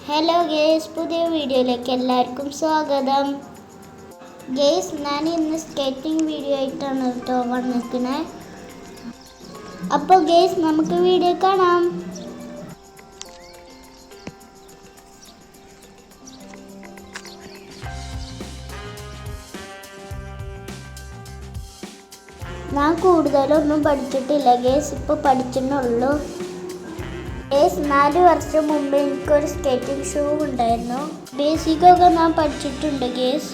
Hello guys, പുതിയ വീഡിയോയിലേക്ക് എല്ലാവർക്കും സ്വാഗതം. ഗേസ്, ഞാൻ ഇന്ന് സ്കേറ്റിംഗ് വീഡിയോ ആയിട്ടാണ് കേട്ടോ വന്നിരിക്കുന്നത്. അപ്പോൾ ഗേസ്, നമുക്ക് വീഡിയോ കാണാം. ഞാൻ കൂടുതലൊന്നും പഠിച്ചിട്ടില്ല ഗേസ്, ഇപ്പോൾ പഠിച്ചിട്ടുള്ളൂ. 4 വർഷം മുമ്പ് എനിക്കൊരു സ്കേറ്റിംഗ് ഷൂ ഉണ്ടായിരുന്നു. ബേസിക്കൊക്കെ ഞാൻ പഠിച്ചിട്ടുണ്ട് ഗേസ്.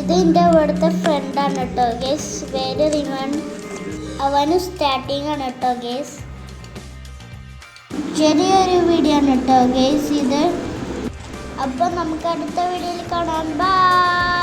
ഇത് എൻ്റെ ഇവിടുത്തെ ഫ്രണ്ടാണ് കേട്ടോ ഗേസ്, പേര് റിവൺ. അവന് സ്റ്റാർട്ടിങ് ആണ് കേട്ടോ ഗേസ്. ചെറിയൊരു വീഡിയോ ആണ് കേട്ടോ ഗേസ് ഇത്. അപ്പോൾ നമുക്ക് അടുത്ത വീഡിയോയിൽ കാണാം. ബൈ.